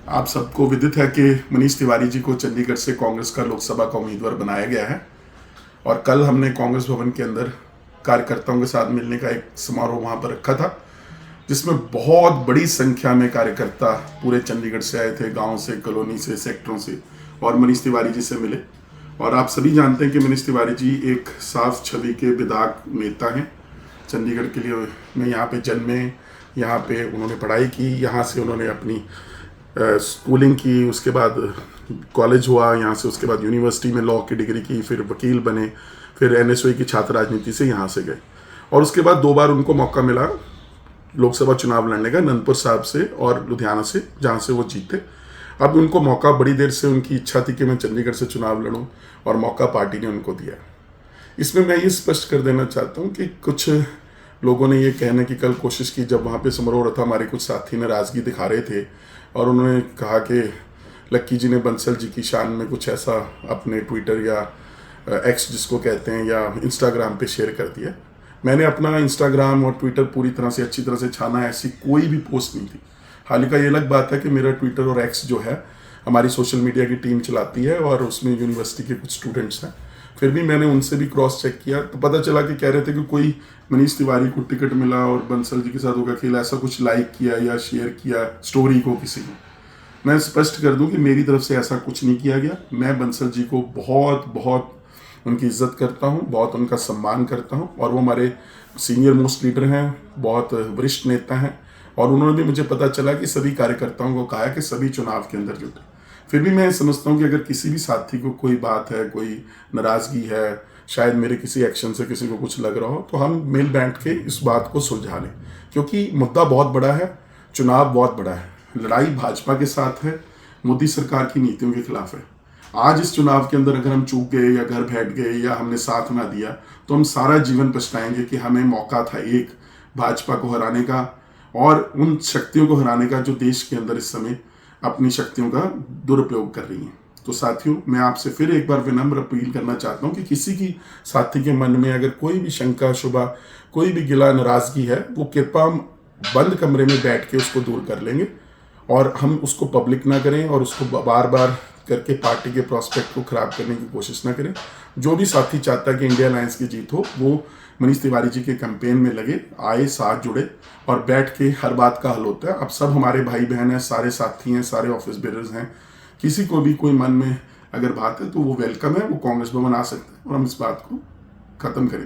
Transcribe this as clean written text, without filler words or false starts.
आप सबको विदित है कि मनीष तिवारी जी को चंडीगढ़ से कांग्रेस का लोकसभा का उम्मीदवार बनाया गया है और कल हमने कांग्रेस भवन के अंदर कार्यकर्ताओं के साथ मिलने का एक समारोह वहां पर रखा था, जिसमें बहुत बड़ी संख्या में कार्यकर्ता पूरे चंडीगढ़ से आए थे, गांव से, कॉलोनी से, सेक्टरों से, और मनीष तिवारी जी से मिले। और आप सभी जानते हैं कि मनीष तिवारी जी एक साफ छवि के विधायक नेता हैं। चंडीगढ़ के लिए में यहाँ पे जन्मे, यहाँ पे उन्होंने पढ़ाई की, यहाँ से उन्होंने अपनी स्कूलिंग की, उसके बाद कॉलेज हुआ यहाँ से, उसके बाद यूनिवर्सिटी में लॉ की डिग्री की, फिर वकील बने, फिर एनएसयूआई की छात्र राजनीति से यहाँ से गए और उसके बाद 2 बार उनको मौका मिला लोकसभा चुनाव लड़ने का, नंदपुर साहब से और लुधियाना से, जहाँ से वो जीते। अब उनको मौका, बड़ी देर से उनकी इच्छा थी कि मैं चंडीगढ़ से चुनाव लड़ूं और मौका पार्टी ने उनको दिया। इसमें मैं ये स्पष्ट कर देना चाहता हूँ कि कुछ लोगों ने ये कहने की कल कोशिश की, जब वहाँ पे समारोह रहा था, हमारे कुछ साथी नाराज़गी दिखा रहे थे और उन्होंने कहा कि लक्की जी ने बंसल जी की शान में कुछ ऐसा अपने ट्विटर या एक्स जिसको कहते हैं या इंस्टाग्राम पे शेयर कर दिया। मैंने अपना इंस्टाग्राम और ट्विटर पूरी तरह से अच्छी तरह से छाना, ऐसी कोई भी पोस्ट नहीं थी। हालांकि ये अलग बात है कि मेरा ट्विटर और एक्स जो है हमारी सोशल मीडिया की टीम चलाती है और उसमें यूनिवर्सिटी के कुछ स्टूडेंट्स हैं। फिर भी मैंने उनसे भी क्रॉस चेक किया तो पता चला कि कह रहे थे कि कोई मनीष तिवारी को टिकट मिला और बंसल जी के साथ होगा खेल, ऐसा कुछ लाइक किया या शेयर किया स्टोरी को किसी ने। मैं स्पष्ट कर दूं कि मेरी तरफ से ऐसा कुछ नहीं किया गया। मैं बंसल जी को बहुत बहुत उनकी इज्जत करता हूं, बहुत उनका सम्मान करता हूं और वो हमारे सीनियर मोस्ट लीडर हैं, बहुत वरिष्ठ नेता हैं और उन्होंने भी, मुझे पता चला कि सभी कार्यकर्ताओं को कहा है कि सभी चुनाव के अंदर जुटे। फिर भी मैं समझता हूँ कि अगर किसी भी साथी को कोई बात है, कोई नाराज़गी है, शायद मेरे किसी एक्शन से किसी को कुछ लग रहा हो, तो हम मिल बैठ के इस बात को सुलझा लें, क्योंकि मुद्दा बहुत बड़ा है, चुनाव बहुत बड़ा है। लड़ाई भाजपा के साथ है, मोदी सरकार की नीतियों के खिलाफ है। आज इस चुनाव के अंदर अगर हम चूक गए या घर बैठ गए या हमने साथ ना दिया तो हम सारा जीवन पछताएंगे कि हमें मौका था एक भाजपा को हराने का और उन शक्तियों को हराने का जो देश के अंदर इस समय अपनी शक्तियों का दुरुपयोग कर रही हैं। तो साथियों, मैं आपसे फिर एक बार विनम्र अपील करना चाहता हूं कि किसी की साथी के मन में अगर कोई भी शंका, शुबा, कोई भी गिला, नाराजगी है, वो कृपया हम बंद कमरे में बैठ के उसको दूर कर लेंगे और हम उसको पब्लिक ना करें और उसको बार बार करके पार्टी के प्रोस्पेक्ट को खराब करने की कोशिश ना करें। जो भी साथी चाहता है कि इंडिया अलायंस की जीत हो, वो मनीष तिवारी जी के कैंपेन में लगे, आए, साथ जुड़े और बैठ के हर बात का हल होता है। अब सब हमारे भाई बहन हैं, सारे साथी हैं, सारे ऑफिस बेरर्स हैं। किसी को भी कोई मन में अगर बात है तो वो वेलकम है, वो कांग्रेस भवन आ सकता है और हम इस बात को खत्म करें।